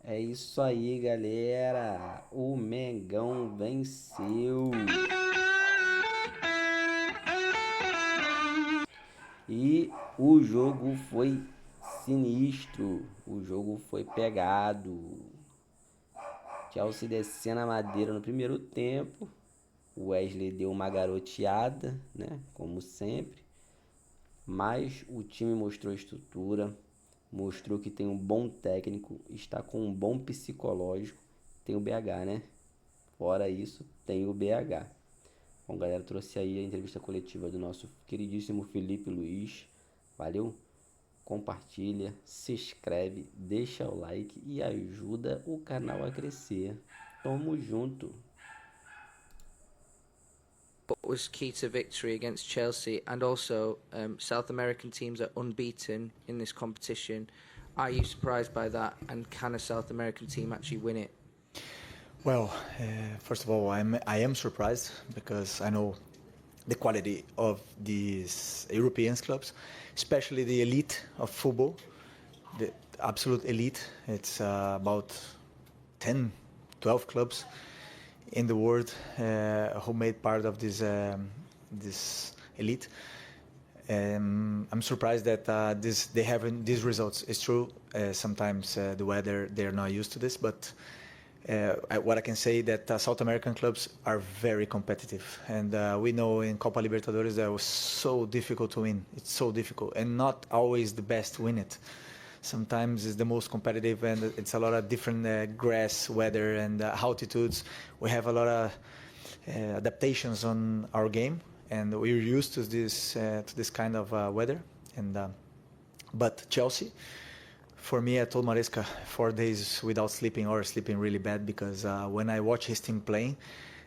É isso aí, galera. O Mengão venceu. E o jogo foi sinistro. O jogo foi pegado. Chelsea descendo a madeira no primeiro tempo. O Wesley deu uma garoteada, né? Como sempre. Mas o time mostrou estrutura, mostrou que tem um bom técnico, está com um bom psicológico. Tem o BH, né? Fora isso, tem o BH. Bom, galera, trouxe aí a entrevista coletiva do nosso queridíssimo Felipe Luiz. Valeu? Compartilha, se inscreve, deixa o like e ajuda o canal a crescer. Tamo junto. What was key to victory against Chelsea, and also South American teams are unbeaten in this competition. Are you surprised by that, and can a South American team actually win it? Well, first of all, I am surprised because I know the quality of these European clubs, especially the elite of football, the absolute elite. It's about 10, 12 clubs in the world who made part of this elite. I'm surprised that they have these results. It's true. Sometimes the weather, they're not used to this, but what I can say that South American clubs are very competitive, and we know in Copa Libertadores that was so difficult to win. It's so difficult, and not always the best win it. Sometimes it's the most competitive, and it's a lot of different grass, weather, and altitudes. We have a lot of adaptations on our game, and we're used to this kind of weather. And but Chelsea, for me, I told Maresca 4 days without sleeping or sleeping really bad because when I watch his team playing,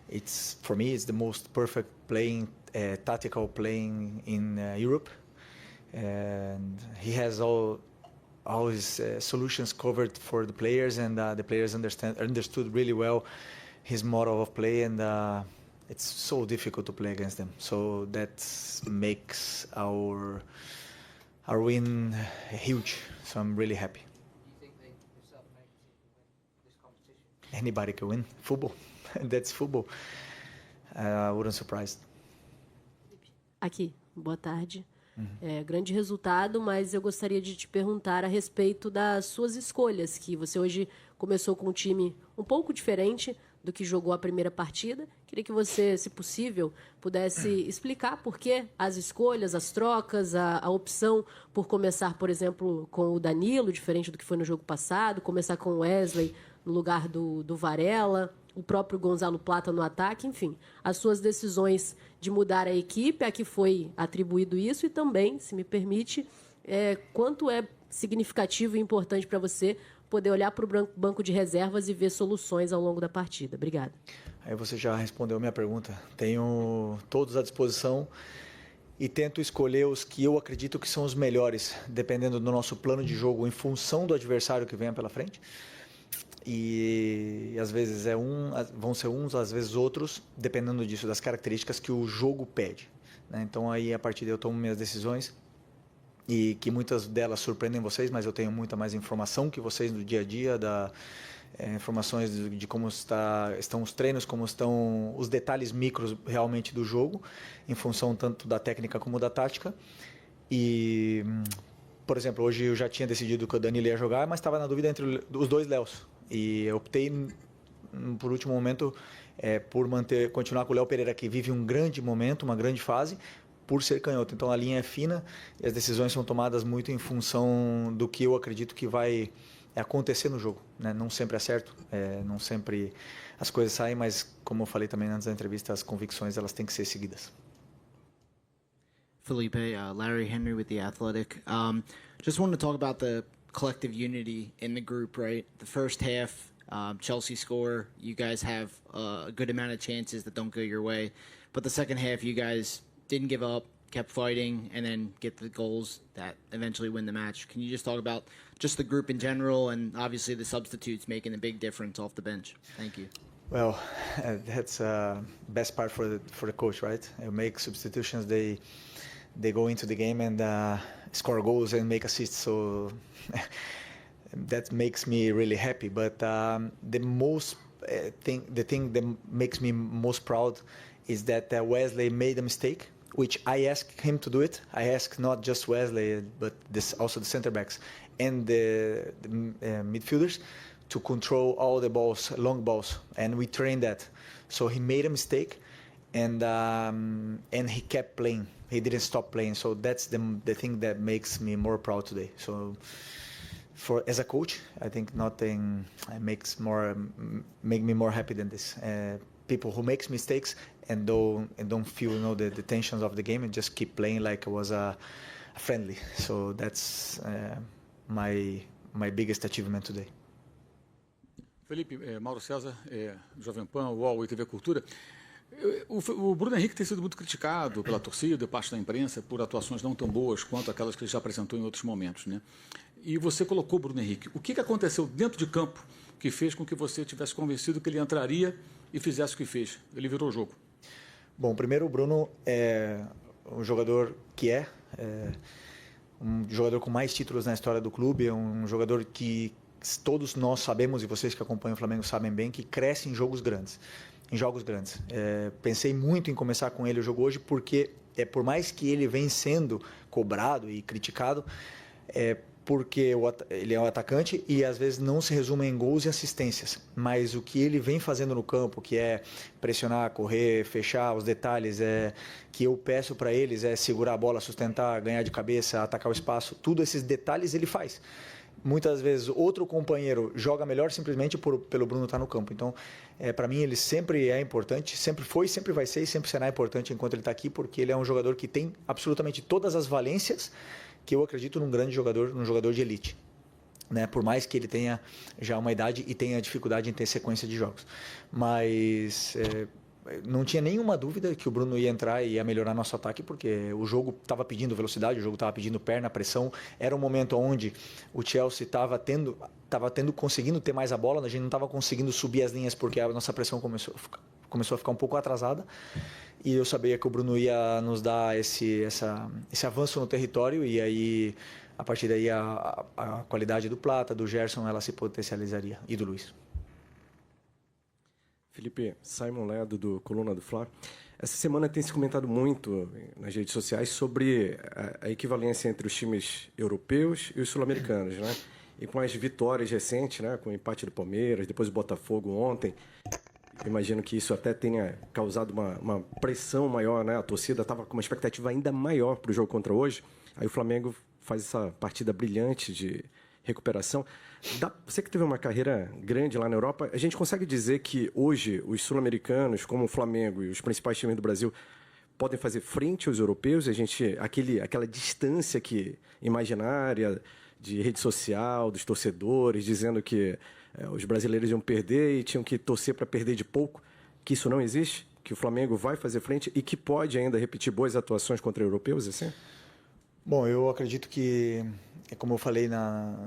it's for me it's the most perfect playing, tactical playing in Europe, and he has all his solutions covered for the players, and the players understood really well his model of play, and it's so difficult to play against them. So that makes our win huge. So I'm really happy. Do you think the South American team can win this competition? Anybody can win. Football. That's football. I wouldn't surprise. Aqui, boa tarde. Grande resultado, mas eu gostaria de te perguntar a respeito das suas escolhas, que você hoje começou com um time um pouco diferente do que jogou a primeira partida. Queria que você, se possível, pudesse explicar por que as escolhas, as trocas, a opção por começar, por exemplo, com o Danilo, diferente do que foi no jogo passado, começar com o Wesley no lugar do Varela, o próprio Gonzalo Plata no ataque, enfim, as suas decisões de mudar a equipe, a que foi atribuído isso, e também, se me permite, quanto é significativo e importante para você poder olhar para o banco de reservas e ver soluções ao longo da partida. Obrigada. Aí você já respondeu a minha pergunta. Tenho todos à disposição e tento escolher os que eu acredito que são os melhores, dependendo do nosso plano de jogo, em função do adversário que venha pela frente. E às vezes vão ser uns, às vezes outros, dependendo disso, das características que o jogo pede, né? Então aí a partir daí eu tomo minhas decisões, e que muitas delas surpreendem vocês, mas eu tenho muita mais informação que vocês no dia a dia, informações de como estão os treinos, como estão os detalhes micros realmente do jogo, em função tanto da técnica como da tática. E, por exemplo, hoje eu já tinha decidido que o Danilo ia jogar, mas estava na dúvida entre os dois Léos. E eu optei, por último momento, por continuar com o Léo Pereira, que vive um grande momento, uma grande fase, por ser canhoto. Então a linha é fina e as decisões são tomadas muito em função do que eu acredito que vai acontecer no jogo, né? Não sempre é certo, não sempre as coisas saem, mas como eu falei também antes da entrevista, as convicções elas têm que ser seguidas. Felipe, Larry Henry with The Athletic. Just wanted to talk about the collective unity in the group, right? The first half, Chelsea score, you guys have a good amount of chances that don't go your way. But the second half, you guys didn't give up, kept fighting, and then get the goals that eventually win the match. Can you just talk about just the group in general, and obviously the substitutes making a big difference off the bench? Thank you. Well, that's best part for the coach, right? You make substitutions, they go into the game and score goals and make assists. So that makes me really happy. But the thing that makes me most proud is that Wesley made a mistake, which I asked him to do it. I asked not just Wesley, but also the center backs and the midfielders to control all the balls, long balls, and we trained that. So he made a mistake, and he kept playing. He didn't stop playing. So that's the thing that makes me more proud today. So as a coach, I think nothing make me more happy than this. People who makes mistakes and don't feel the tensions of the game and just keep playing like it was a friendly. So that's my biggest achievement today. Felipe, Mauro César, Jovem Pan, UOL e TV Cultura. O Bruno Henrique tem sido muito criticado pela torcida, parte da imprensa, por atuações não tão boas quanto aquelas que ele já apresentou em outros momentos, né? E você colocou o Bruno Henrique. O que aconteceu dentro de campo que fez com que você tivesse convencido que ele entraria e fizesse o que fez? Ele virou o jogo. Bom, primeiro o Bruno é um jogador que um jogador com mais títulos na história do clube, é um jogador que todos nós sabemos, e vocês que acompanham o Flamengo sabem bem, que cresce em jogos grandes. Pensei muito em começar com ele o jogo hoje, porque por mais que ele vem sendo cobrado e criticado, porque ele é um atacante e às vezes não se resume em gols e assistências, mas o que ele vem fazendo no campo, que é pressionar, correr, fechar os detalhes, que eu peço para eles, segurar a bola, sustentar, ganhar de cabeça, atacar o espaço, tudo esses detalhes ele faz. Muitas vezes outro companheiro joga melhor simplesmente pelo Bruno estar no campo. Então, para mim, ele sempre é importante, sempre foi, sempre vai ser e sempre será importante enquanto ele está aqui, porque ele é um jogador que tem absolutamente todas as valências que eu acredito num grande jogador, num jogador de elite. Né? Por mais que ele tenha já uma idade e tenha dificuldade em ter sequência de jogos. Mas não tinha nenhuma dúvida que o Bruno ia entrar e ia melhorar nosso ataque, porque o jogo estava pedindo velocidade, o jogo estava pedindo perna, pressão. Era um momento onde o Chelsea estava conseguindo ter mais a bola, a gente não estava conseguindo subir as linhas porque a nossa pressão começou a ficar um pouco atrasada. E eu sabia que o Bruno ia nos dar esse avanço no território, e aí, a partir daí, a qualidade do Plata, do Gerson, ela se potencializaria, e do Luiz. Felipe, Simon Ledo, do Coluna do Fla. Essa semana tem se comentado muito nas redes sociais sobre a equivalência entre os times europeus e os sul-americanos, né? E com as vitórias recentes, né? Com o empate do Palmeiras, depois o Botafogo ontem, imagino que isso até tenha causado uma pressão maior, né? A torcida estava com uma expectativa ainda maior para o jogo contra hoje. Aí o Flamengo faz essa partida brilhante de recuperação. Você que teve uma carreira grande lá na Europa, a gente consegue dizer que hoje os sul-americanos, como o Flamengo e os principais times do Brasil, podem fazer frente aos europeus? Aquela distância imaginária de rede social, dos torcedores, dizendo que os brasileiros iam perder e tinham que torcer para perder de pouco, que isso não existe? Que o Flamengo vai fazer frente e que pode ainda repetir boas atuações contra europeus, assim? Bom, eu acredito que, como eu falei na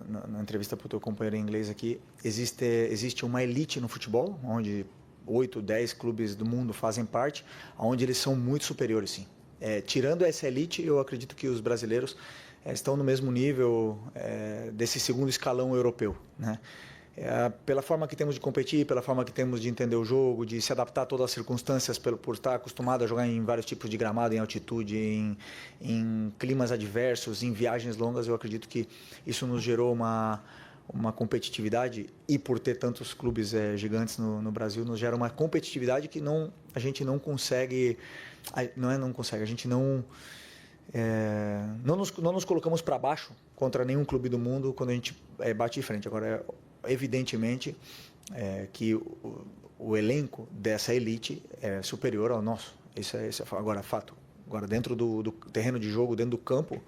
entrevista para o teu companheiro em inglês aqui, existe uma elite no futebol, onde 8, 10 clubes do mundo fazem parte, onde eles são muito superiores, sim. Tirando essa elite, eu acredito que os brasileiros estão no mesmo nível desse segundo escalão europeu, né? Pela forma que temos de competir, pela forma que temos de entender o jogo, de se adaptar a todas as circunstâncias, por estar acostumado a jogar em vários tipos de gramado, em altitude, em climas adversos, em viagens longas, eu acredito que isso nos gerou uma competitividade, e por ter tantos clubes gigantes no Brasil, nos gera uma competitividade que a gente não consegue, a gente não nos colocamos para baixo contra nenhum clube do mundo quando a gente bate de frente. Agora, evidentemente que o elenco dessa elite é superior ao nosso. Isso é agora fato. Agora, dentro do terreno de jogo, dentro do campo,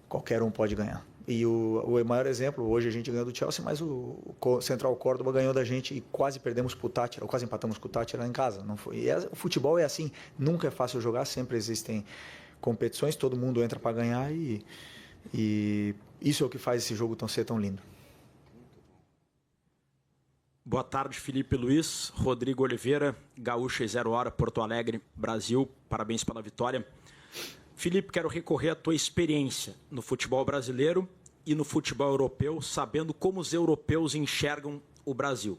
qualquer um pode ganhar. E o maior exemplo, hoje a gente ganhou do Chelsea, mas o Central Córdoba ganhou da gente e quase perdemos para o Tátira, ou quase empatamos com o Tátira em casa. Não foi. O futebol é assim, nunca é fácil jogar, sempre existem competições, todo mundo entra para ganhar, e isso é o que faz esse jogo ser tão lindo. Boa tarde, Felipe Luiz. Rodrigo Oliveira, Gaúcha e 0 Hora, Porto Alegre, Brasil. Parabéns pela vitória. Felipe, quero recorrer à tua experiência no futebol brasileiro e no futebol europeu, sabendo como os europeus enxergam o Brasil.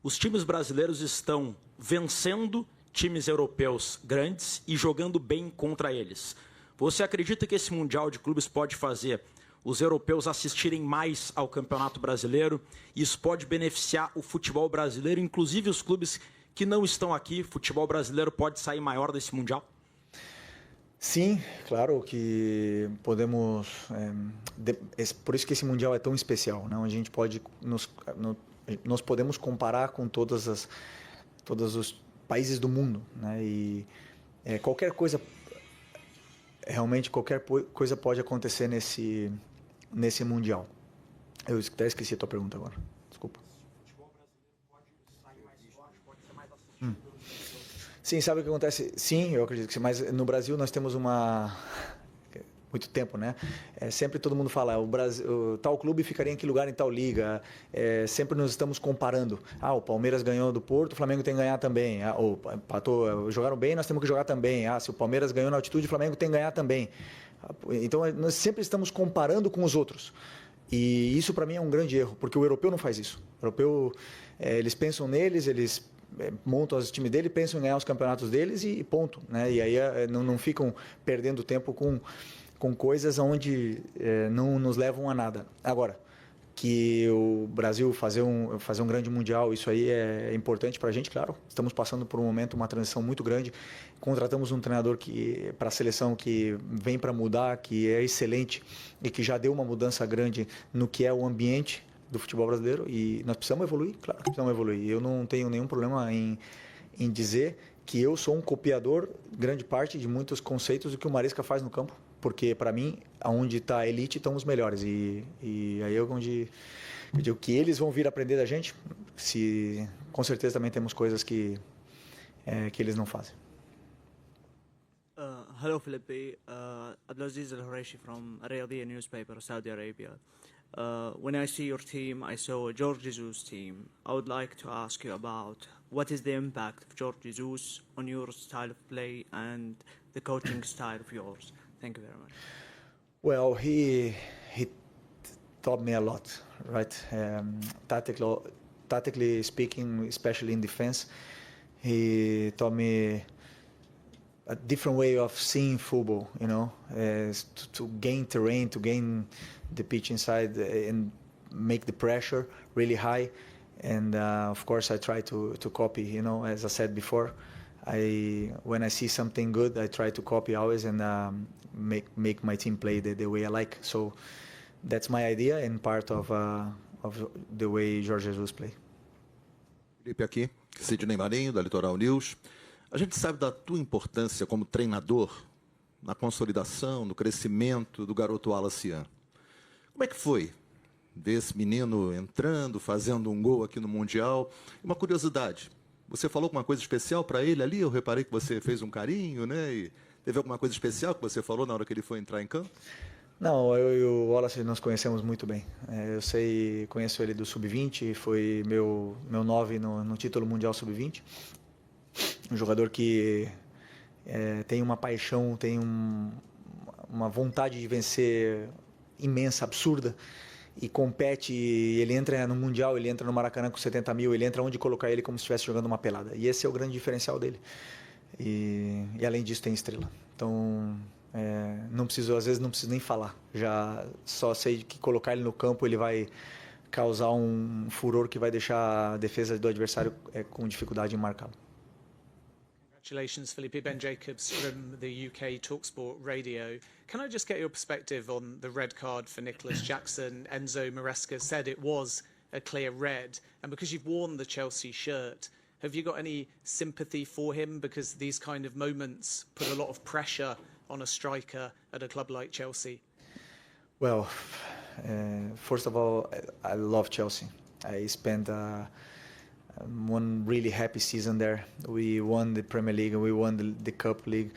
Os times brasileiros estão vencendo times europeus grandes e jogando bem contra eles. Você acredita que esse Mundial de Clubes pode fazer os europeus assistirem mais ao Campeonato Brasileiro? Isso pode beneficiar o futebol brasileiro, inclusive os clubes que não estão aqui. O futebol brasileiro pode sair maior desse Mundial? Sim, claro que podemos. Por isso que esse Mundial é tão especial, né? A gente pode nós podemos comparar com todos os países do mundo, né? E qualquer coisa, realmente qualquer coisa pode acontecer nesse Mundial. Eu até esqueci a tua pergunta agora, desculpa. Sim, sabe o que acontece? Sim, eu acredito que sim, mas no Brasil nós temos muito tempo, né? Sempre todo mundo fala, o Brasil, tal clube ficaria em que lugar em tal liga. Sempre nos estamos comparando. O Palmeiras ganhou do Porto, o Flamengo tem que ganhar também. Jogaram bem, nós temos que jogar também. Se o Palmeiras ganhou na altitude, o Flamengo tem que ganhar também. Então, nós sempre estamos comparando com os outros. E isso, para mim, é um grande erro, porque o europeu não faz isso. O europeu, eles pensam neles, eles montam os times dele, pensam em ganhar os campeonatos deles e ponto, né? E aí não ficam perdendo tempo com coisas onde não nos levam a nada. Agora, que o Brasil fazer um grande mundial, isso aí é importante para a gente, claro. Estamos passando por um momento, uma transição muito grande. Contratamos um treinador para a seleção que vem para mudar, que é excelente e que já deu uma mudança grande no que é o ambiente do futebol brasileiro, e nós precisamos evoluir, claro que precisamos evoluir. Eu não tenho nenhum problema em dizer que eu sou um copiador, grande parte de muitos conceitos do que o Maresca faz no campo, porque para mim, aonde está a elite, estão os melhores, e aí é onde eu digo que eles vão vir aprender da gente, com certeza também temos coisas que eles não fazem. Hello, Felipe. Abdulaziz Al-Horeshi from Riyadiyya newspaper, Saudi Arabia. When I see your team, I saw Jorge Jesus' team. I would like to ask you about what is the impact of Jorge Jesus on your style of play and the coaching style of yours. Thank you very much. Well, he taught me a lot, right? Tactically speaking, especially in defense, he taught me a different way of seeing football, to gain terrain, to gain the pitch inside and make the pressure really high. And of course, I try to copy, as I said before. When I see something good, I try to copy always and make my team play the way I like. So that's my idea and part of the way Jorge Jesus play. Felipe aqui, Sidney Marinho, da Litoral News. A gente sabe da tua importância como treinador na consolidação, no crescimento do garoto Wallace Ian. Como é que foi ver esse menino entrando, fazendo um gol aqui no Mundial? Uma curiosidade, você falou alguma coisa especial para ele ali? Eu reparei que você fez um carinho, né? E teve alguma coisa especial que você falou na hora que ele foi entrar em campo? Não, eu e o Wallace nos conhecemos muito bem. Conheço ele do Sub-20, foi meu 9 no título mundial Sub-20. Um jogador que tem uma paixão, tem uma vontade de vencer imensa, absurda, e compete. Ele entra no Mundial, ele entra no Maracanã com 70 mil, ele entra onde colocar ele como se estivesse jogando uma pelada. E esse é o grande diferencial dele. E além disso tem estrela. Então, às vezes não preciso nem falar. Já só sei que colocar ele no campo, ele vai causar um furor que vai deixar a defesa do adversário com dificuldade em marcá-lo. Congratulations, Felipe. Ben Jacobs from the UK TalkSport Radio. Can I just get your perspective on the red card for Nicholas Jackson? Enzo Maresca said it was a clear red, and because you've worn the Chelsea shirt, have you got any sympathy for him? Because these kind of moments put a lot of pressure on a striker at a club like Chelsea. Well, first of all, I love Chelsea. I spent one really happy season there. We won the Premier League and we won the Cup League,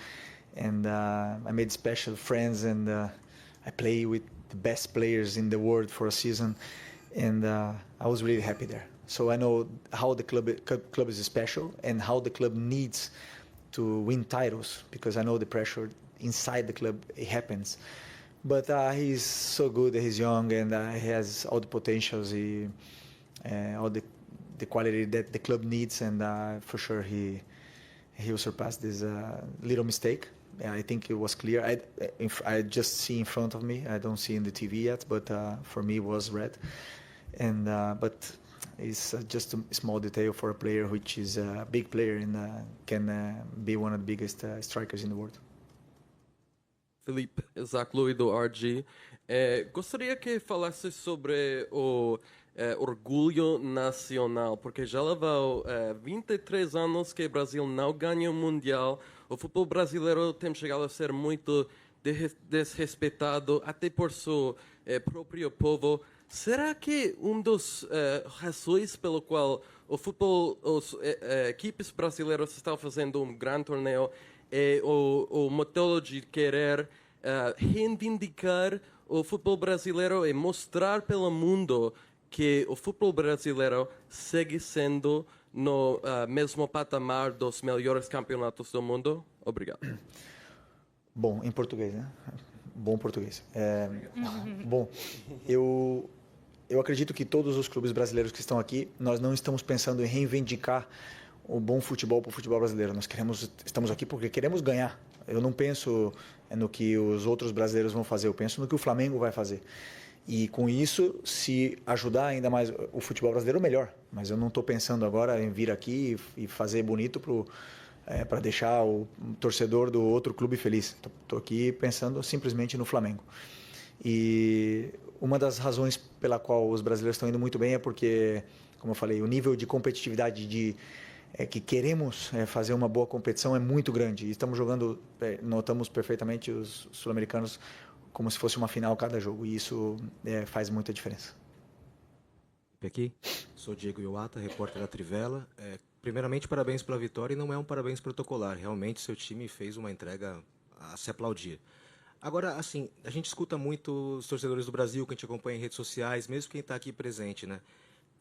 and I made special friends, and I play with the best players in the world for a season, and I was really happy there. So I know how the club is special and how the club needs to win titles, because I know the pressure inside the club, it happens. But he's so good. He's young and he has all the potentials. All the quality that the club needs, and for sure he will surpass this little mistake. I think it was clear. I just see in front of me. I don't see in the TV yet, but for me it was red. And but it's just a small detail for a player which is a big player and can be one of the biggest strikers in the world. Felipe, Isaac Louis do RG. Gostaria que falasse sobre o orgulho nacional, porque já levou 23 anos que o Brasil não ganha o Mundial. O futebol brasileiro tem chegado a ser muito desrespeitado, até por seu próprio povo. Será que dos razões pelo qual o futebol, as equipes brasileiras estão fazendo um grande torneio é o modelo de querer reivindicar o futebol brasileiro e mostrar pelo mundo que o futebol brasileiro segue sendo no mesmo patamar dos melhores campeonatos do mundo? Obrigado. Bom, em português, né? Bom português. Bom, eu acredito que todos os clubes brasileiros que estão aqui, nós não estamos pensando em reivindicar o bom futebol para o futebol brasileiro. Estamos aqui porque queremos ganhar. Eu não penso no que os outros brasileiros vão fazer, eu penso no que o Flamengo vai fazer. E com isso, se ajudar ainda mais o futebol brasileiro, melhor. Mas eu não estou pensando agora em vir aqui e fazer bonito para deixar o torcedor do outro clube feliz. Estou aqui pensando simplesmente no Flamengo. E uma das razões pela qual os brasileiros estão indo muito bem é porque, como eu falei, o nível de competitividade que queremos fazer uma boa competição é muito grande. E estamos jogando, notamos perfeitamente os sul-americanos como se fosse uma final cada jogo. E isso faz muita diferença. Aqui, sou Diego Iwata, repórter da Trivela. Primeiramente, parabéns pela vitória, e não é um parabéns protocolar. Realmente, seu time fez uma entrega a se aplaudir. Agora, assim, a gente escuta muito os torcedores do Brasil, que a gente acompanha em redes sociais, mesmo quem está aqui presente, né?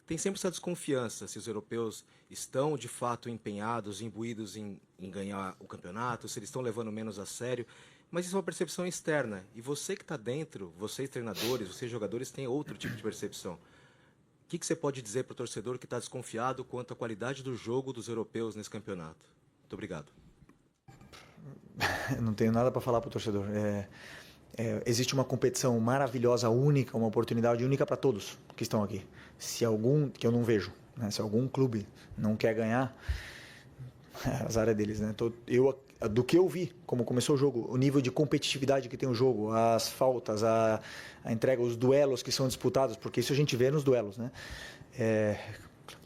Tem sempre essa desconfiança se os europeus estão, de fato, empenhados, imbuídos em ganhar o campeonato, se eles estão levando menos a sério. Mas isso é uma percepção externa. E você que está dentro, vocês treinadores, vocês jogadores, têm outro tipo de percepção. O que você pode dizer para o torcedor que está desconfiado quanto à qualidade do jogo dos europeus nesse campeonato? Muito obrigado. Não tenho nada para falar para o torcedor. Existe uma competição maravilhosa, única, uma oportunidade única para todos que estão aqui. Se algum, que eu não vejo, né, se algum clube não quer ganhar, azar é deles, né? Do que eu vi, como começou o jogo, o nível de competitividade que tem o jogo, as faltas, a entrega, os duelos que são disputados, porque isso a gente vê nos duelos, né?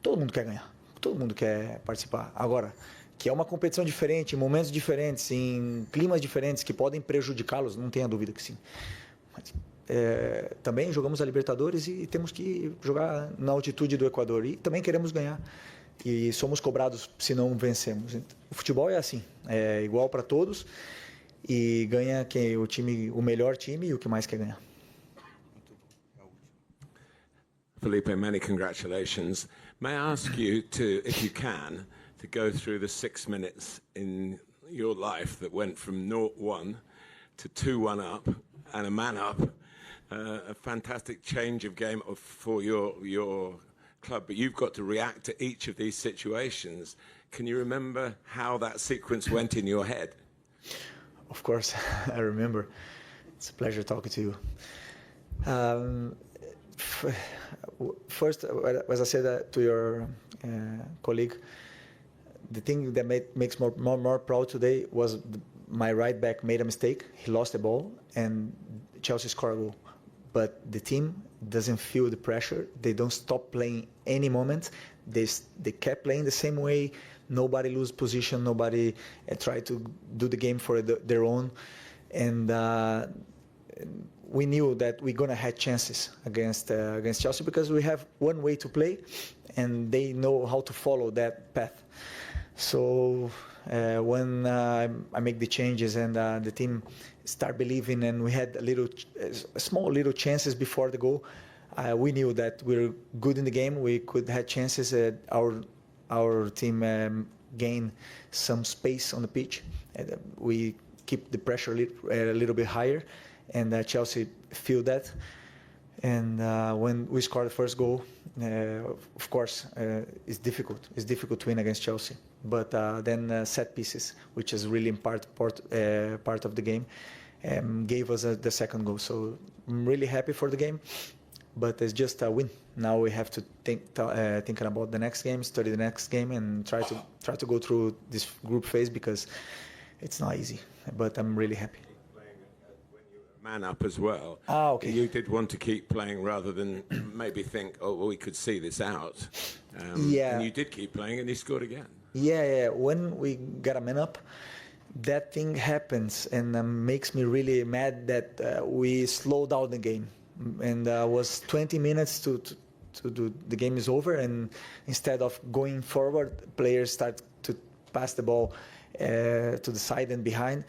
Todo mundo quer ganhar, todo mundo quer participar. Agora, que é uma competição diferente, em momentos diferentes, em climas diferentes que podem prejudicá-los, não tenha dúvida que sim. Mas, também jogamos a Libertadores e temos que jogar na altitude do Equador e também queremos ganhar. E somos cobrados se não vencemos. O futebol é assim, é igual para todos e ganha o melhor time e o que mais quer ganhar. Felipe, many congratulations. May I ask you to, if you can, to go through the 6 minutes in your life that went from 0-1 to 2-1 up and a man up, a fantastic change of game for your club, but you've got to react to each of these situations. Can you remember how that sequence went in your head? Of course, I remember. It's a pleasure talking to you. First, as I said to your colleague, the thing that makes more proud today was my right back made a mistake. He lost the ball and Chelsea scored a goal. But the team doesn't feel the pressure. They don't stop playing any moment. They kept playing the same way. Nobody lose position. Nobody tried to do the game for their own. And we knew that we're gonna have chances against Chelsea because we have one way to play, and they know how to follow that path. So when I make the changes and the team start believing, and we had small little chances before the goal, we knew that we're good in the game. We could have chances. Our team gain some space on the pitch. We keep the pressure a little bit higher, and Chelsea feel that. And when we scored the first goal, of course, it's difficult. It's difficult to win against Chelsea. But then set pieces, which is really part of the game, gave us the second goal. So I'm really happy for the game, but it's just a win. Now we have to thinking about the next game, study the next game, and try to go through this group phase because it's not easy. But I'm really happy. Man up as well. Okay. You did want to keep playing rather than maybe think, oh, well, we could see this out. Yeah. And you did keep playing, and he scored again. Yeah. When we got a man up, that thing happens, and makes me really mad that we slowed down the game. And was 20 minutes to do the game is over, and instead of going forward, players start to pass the ball to the side and behind.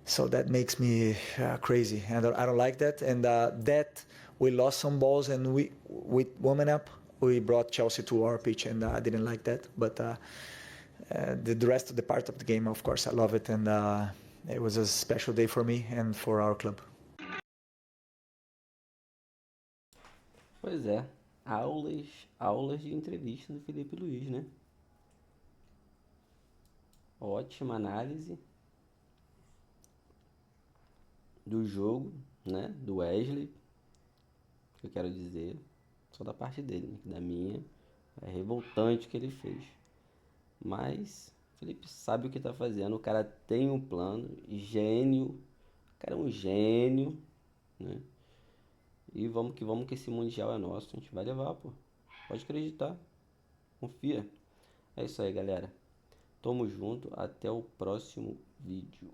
So that makes me crazy, and I don't like that. And that we lost some balls, and we with woman up, we brought Chelsea to our pitch, and I didn't like that. But the rest of the part of the game, of course, I love it, and it was a special day for me and for our club. Pois é, aulas de entrevista do Felipe Luiz, né? Ótima análise do jogo, né? Do Wesley, que eu quero dizer, só da parte dele, né? Que da minha é revoltante o que ele fez. Mas o Felipe sabe o que tá fazendo, o cara tem um plano, gênio, o cara é um gênio, né? E vamos que esse Mundial é nosso. A gente vai levar, pô. Pode acreditar. Confia. É isso aí, galera. Tamo junto. Até o próximo vídeo.